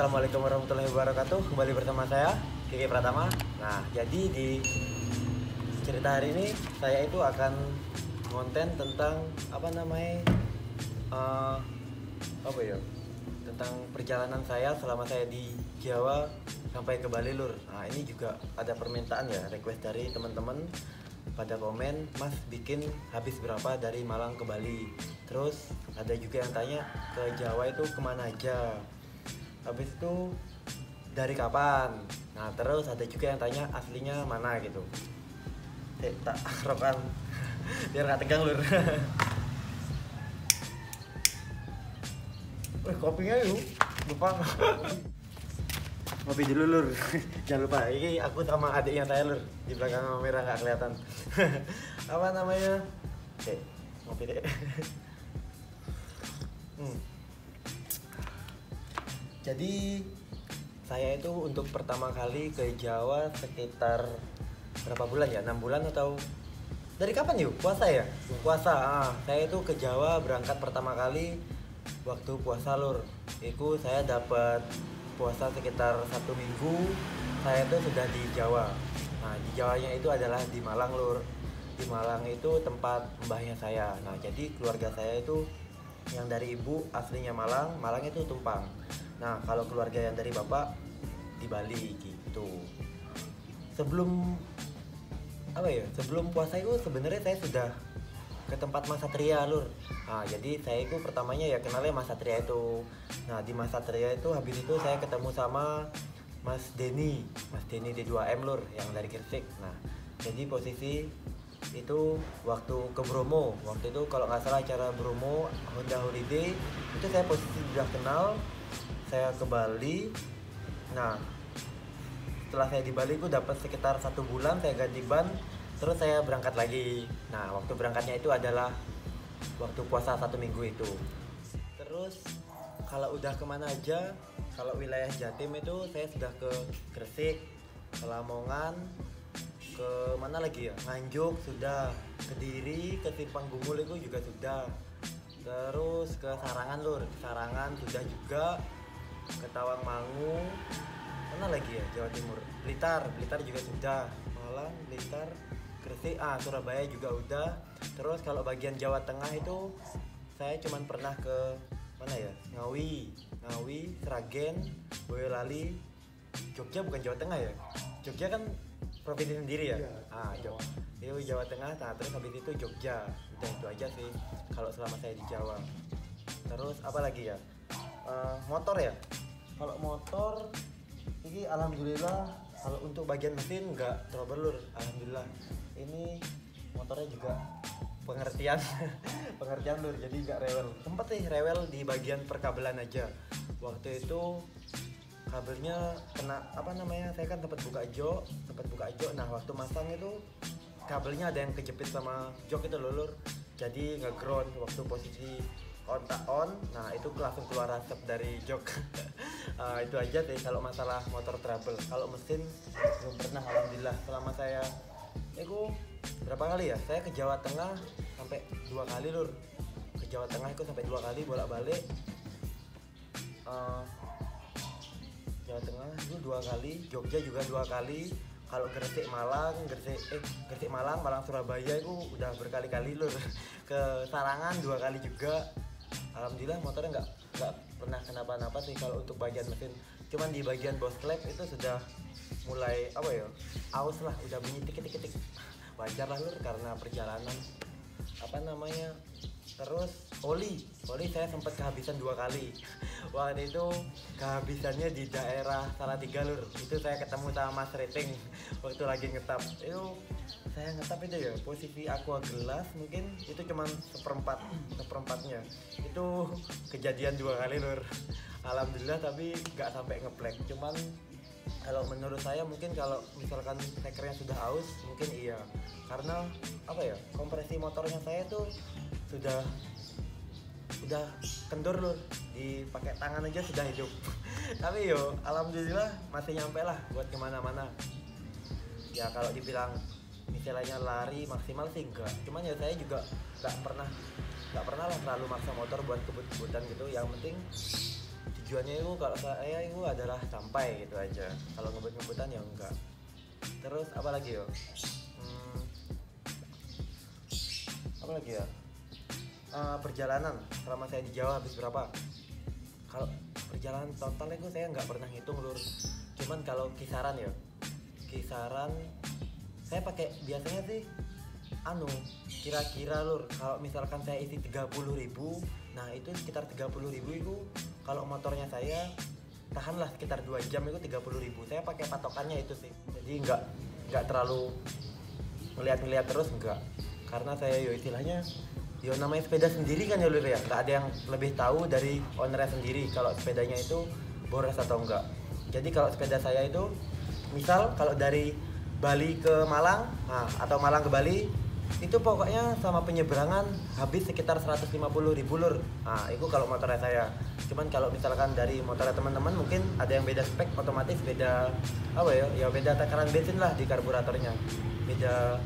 Assalamualaikum warahmatullahi wabarakatuh. Kembali bersama saya Kiki Pratama. Nah, jadi di cerita hari ini saya itu akan konten tentang eh, apa ya? Tentang perjalanan saya selama saya di Jawa sampai ke Bali Lur. Nah, ini juga ada permintaan ya, request dari teman-teman pada komen, Mas bikin habis berapa dari Malang ke Bali. Terus ada juga yang tanya ke Jawa itu kemana aja, habis itu dari kapan. Nah terus ada juga yang tanya aslinya mana gitu. Tak rokan biar gak tegang Lur. Kopinya yuk lupa. Ngopi dulu Lur. Jangan lupa, ini aku sama adiknya saya Lur, di belakang kamera nggak kelihatan. Apa namanya? Ngopi deh. Jadi saya itu untuk pertama kali ke Jawa sekitar berapa bulan ya? 6 bulan atau dari kapan yuk? Puasa ya? Puasa. Saya itu ke Jawa berangkat pertama kali waktu puasa Lur. Itu saya dapat puasa sekitar 1 minggu. Saya itu sudah di Jawa. Nah di Jawanya itu adalah di Malang Lur. Di Malang itu tempat mbahnya saya. Nah jadi keluarga saya itu yang dari ibu aslinya Malang, Malang itu Tumpang. Nah kalau keluarga yang dari bapak di Bali gitu. Sebelum sebelum puasa itu sebenarnya saya sudah ke tempat Mas Satria Lur. Nah jadi saya itu pertamanya ya kenalnya Mas Satria itu. Nah di Mas Satria itu habis itu saya ketemu sama Mas Denny D2M Lur yang dari Gresik. Nah jadi posisi itu waktu ke Bromo, waktu itu kalau nggak salah acara Bromo Honda Holiday itu saya posisi sudah kenal. Saya ke Bali. Nah setelah saya di Bali itu dapat sekitar 1 bulan, saya ganti ban, terus saya berangkat lagi. Nah waktu berangkatnya itu adalah waktu puasa 1 minggu itu. Terus kalau udah kemana aja, kalau wilayah Jatim itu saya sudah ke Gresik, ke Lamongan, ke mana lagi ya, Nganjuk sudah, Kediri, ke Simpang Gumul itu juga sudah. Terus ke Sarangan Lur, Sarangan sudah juga, ke Tawangmangu, mana lagi ya, Jawa Timur, Blitar juga sudah, Malang, Blitar, Gresik, Surabaya juga udah. Terus kalau bagian Jawa Tengah itu saya cuman pernah ke mana ya, Ngawi, Sragen, Boyolali, Jogja bukan Jawa Tengah ya, Jogja kan provinsi sendiri ya. Itu Jawa Tengah. Nah terus habis itu Jogja. Udah itu aja sih kalau selama saya di Jawa. Terus apa lagi ya, motor ya. Kalau motor ini alhamdulillah, kalau untuk bagian mesin nggak trouble Lur, alhamdulillah. Ini motornya juga pengertian pengertian Lur, jadi nggak rewel. Tempat sih rewel di bagian perkabelan aja. Waktu itu kabelnya kena saya kan sempat buka jok. Nah waktu masang itu kabelnya ada yang kejepit sama jok itu Lur, jadi nge-ground waktu posisi kontak on. Nah itu langsung keluar asap dari jok. Itu aja deh kalau masalah motor trouble. Kalau mesin belum pernah alhamdulillah selama saya itu berapa kali ya, saya ke Jawa Tengah sampai 2 kali Lur. Ke Jawa Tengah itu sampai 2 kali bolak-balik. Jawa Tengah itu 2 kali, Jogja juga 2 kali. Kalau Gresik Malang, Malang Surabaya itu udah berkali-kali Lur. Ke Sarangan 2 kali juga. Alhamdulillah motornya nggak pernah kenapa-napa sih kalau untuk bagian mesin. Cuman di bagian bos klep itu sudah mulai aus lah, udah bunyi tik-tik. Wajar lah Lur karena perjalanan Terus oli saya sempat kehabisan 2 kali. Waktu itu kehabisannya di daerah Salatiga Lur. Itu saya ketemu sama Mas Rating waktu lagi ngetap. Itu saya ngetap itu ya, posisi aqua gelas mungkin itu cuman seperempatnya. Itu kejadian 2 kali Lur. Alhamdulillah tapi nggak sampai ngeplek. Cuman kalau menurut saya mungkin kalau misalkan stekernya sudah aus mungkin iya, karena kompresi motornya saya tuh sudah kendor Lur, dipakai tangan aja sudah hidup. Tapi alhamdulillah masih nyampe lah buat kemana-mana. Ya kalau dibilang misalnya lari maksimal sih enggak, cuman ya saya juga nggak pernah lah terlalu maksa motor buat kebut-kebutan gitu. Yang penting tujuannya itu kalau saya itu adalah sampai gitu aja. Kalau ngebut-ngebutan ya enggak. Terus apa lagi yo? Apa lagi ya? Perjalanan selama saya di Jawa habis berapa? Kalau perjalanan total itu saya nggak pernah ngitung lur. Cuman kalau kisaran ya, kisaran saya pakai biasanya sih kira-kira lur, kalau misalkan saya isi 30.000, nah itu sekitar 30.000 itu kalau motornya saya tahanlah sekitar 2 jam itu 30.000. Saya pakai patokannya itu sih. Jadi nggak terlalu ngeliat-ngeliat terus, enggak. Karena saya istilahnya namanya sepeda sendiri kan ya lur ya, nggak ada yang lebih tahu dari ownernya sendiri kalau sepedanya itu boros atau enggak. Jadi kalau sepeda saya itu misal kalau dari Bali ke Malang, atau Malang ke Bali, itu pokoknya sama penyeberangan habis sekitar 150.000 lur. Nah itu kalau motornya saya. Cuman kalau misalkan dari motornya teman-teman mungkin ada yang beda spek, otomatis beda apa ya beda takaran bensin lah di karburatornya, beda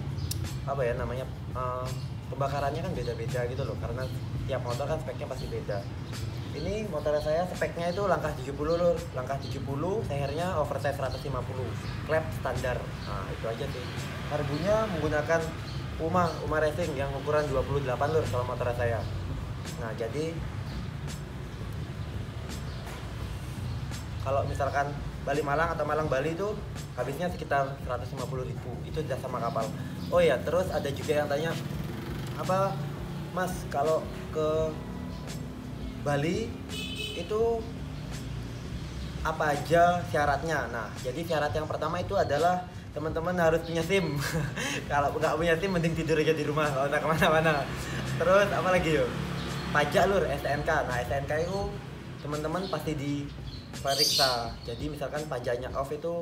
apa ya namanya, pembakarannya kan beda-beda gitu loh, karena tiap motor kan speknya pasti beda. Ini motor saya speknya itu langkah 70 lur, langkah 70, sehernya oversize 150, klep standar. Nah itu aja sih. Karbunya menggunakan Uma Racing yang ukuran 28 lur kalau motor saya. Nah jadi kalau misalkan Bali Malang atau Malang Bali itu habisnya sekitar 150.000, itu sudah sama kapal. Oh ya, terus ada juga yang tanya, apa Mas kalau ke Bali itu apa aja syaratnya? Nah jadi syarat yang pertama itu adalah teman-teman harus punya SIM. Kalau nggak punya SIM mending tidur aja di rumah, kalau nggak kemana-mana. Terus apa lagi yuk? Pajak lur, STNK. Nah STNK itu teman-teman pasti diperiksa. Jadi misalkan pajaknya off itu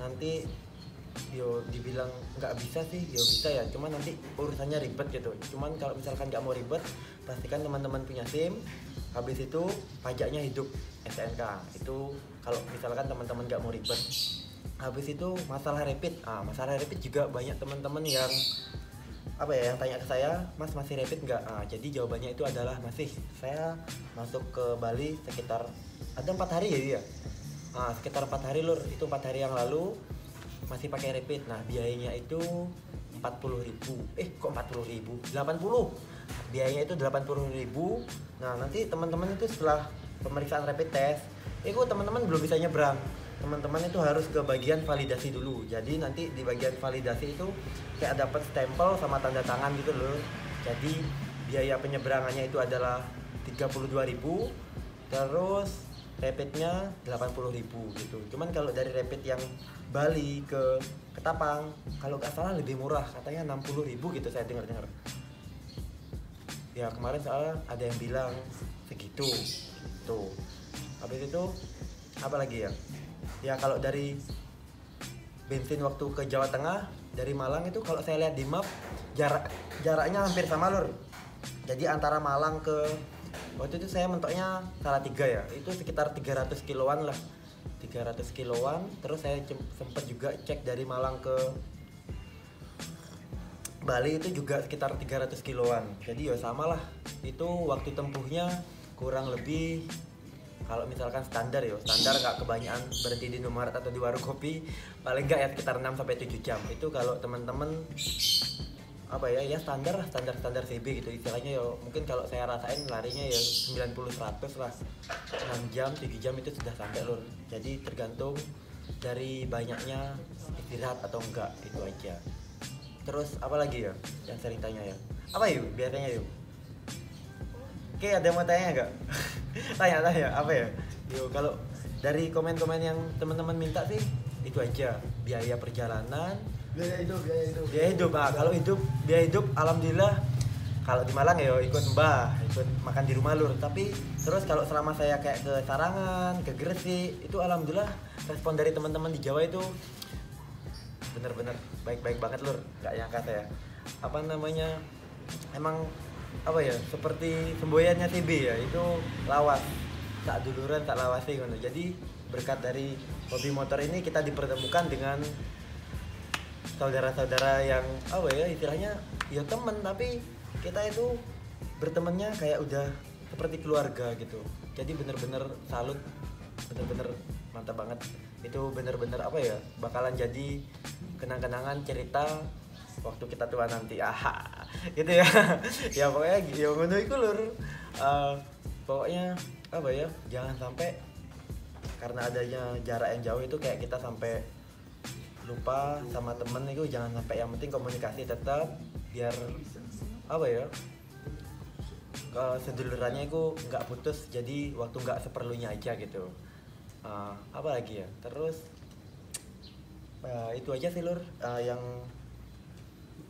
nanti dibilang nggak bisa sih, bisa ya, cuman nanti urusannya ribet gitu. Cuman kalau misalkan nggak mau ribet, pastikan teman-teman punya SIM. Habis itu pajaknya hidup STNK. Itu kalau misalkan teman-teman nggak mau ribet. Habis itu masalah rapid. Masalah rapid juga banyak teman-teman yang yang tanya ke saya, Mas masih rapid nggak? Jadi jawabannya itu adalah masih. Saya masuk ke Bali sekitar ada 4 hari ya dia. Sekitar 4 hari lur, itu 4 hari yang lalu masih pakai rapid. Nah biayanya itu 40.000. Kok 40.000? 80. Biayanya itu 80.000. Nah nanti teman-teman itu setelah pemeriksaan rapid test, itu teman-teman belum bisa nyebrang. Teman-teman itu harus ke bagian validasi dulu. Jadi nanti di bagian validasi itu kayak dapat stempel sama tanda tangan gitu loh. Jadi biaya penyeberangannya itu adalah 32.000. Terus rapidnya 80.000 gitu. Cuman kalau dari rapid yang Bali ke Ketapang, kalau nggak salah lebih murah, katanya 60.000 gitu saya dengar. Ya kemarin soalnya ada yang bilang segitu. Tuh. Habis itu apa lagi ya? Ya kalau dari bensin waktu ke Jawa Tengah dari Malang itu kalau saya lihat di map jaraknya hampir sama lur. Jadi antara Malang ke waktu itu saya mentoknya Salatiga ya, itu sekitar 300 kiloan lah, 300 kiloan. Terus saya sempat juga cek dari Malang ke Bali itu juga sekitar 300 kiloan. Jadi ya sama lah, itu waktu tempuhnya kurang lebih. Kalau misalkan standar nggak kebanyakan berhenti di Indomaret atau di warung kopi, paling nggak ya sekitar 6-7 jam. Itu kalau teman-teman standar CB gitu istilahnya ya. Mungkin kalau saya rasain larinya ya 90-100 lah, 6 jam 7 jam itu sudah sampai lur. Jadi tergantung dari banyaknya istirahat atau enggak, itu aja. Terus apa lagi ya yang sering tanya ya, apa yuk biasanya yuk? Oke, ada yang mau tanya nggak? tanya apa ya? Yuk, kalau dari komen-komen yang teman-teman minta sih itu aja. Biaya perjalanan, biaya hidup. Kalau biaya hidup alhamdulillah kalau di Malang ya ikut makan di rumah lur. Tapi terus kalau selama saya kayak ke Sarangan, ke Gresik, itu alhamdulillah respon dari teman-teman di Jawa itu bener-bener baik-baik banget lur. Nggak nyangka saya emang seperti semboyannya TB ya, itu lawas tak duluran tak lawasi gitu. Jadi berkat dari hobi motor ini kita dipertemukan dengan saudara-saudara yang istilahnya ya temen, tapi kita itu bertemannya kayak udah seperti keluarga gitu. Jadi bener-bener salut, bener-bener mantap banget. Itu bener-bener apa ya, bakalan jadi kenang-kenangan cerita waktu kita tua nanti. Aha, gitu ya. Ya pokoknya ya ngono iku lur. Pokoknya apa ya, jangan sampai karena adanya jarak yang jauh itu kayak kita sampai lupa sama temen itu. Jangan sampai, yang penting komunikasi tetap, biar apa ya, sedulurannya itu nggak putus, jadi waktu nggak seperlunya aja gitu. Apa lagi ya, terus itu aja sih lur,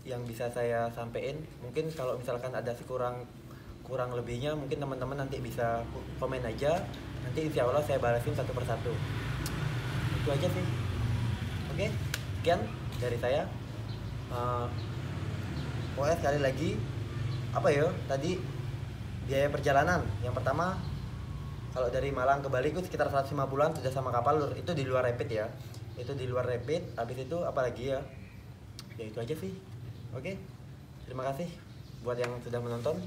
yang bisa saya sampein. Mungkin kalau misalkan ada kurang lebihnya, mungkin teman-teman nanti bisa komen aja, nanti insya Allah saya balasin satu persatu. Itu aja sih. Oke, sekian dari saya. Pokoknya sekali lagi, apa ya tadi, biaya perjalanan yang pertama kalau dari Malang ke Bali itu sekitar 150-an sudah sama kapal lur. Itu di luar rapid ya, itu di luar rapid. Habis itu apalagi ya, ya itu aja sih. Oke, terima kasih buat yang sudah menonton.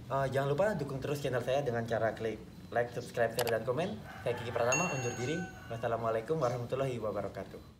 Jangan lupa dukung terus channel saya dengan cara klik like, subscribe, share, dan komen. Saya Kiki Pratama undur diri. Wassalamualaikum warahmatullahi wabarakatuh.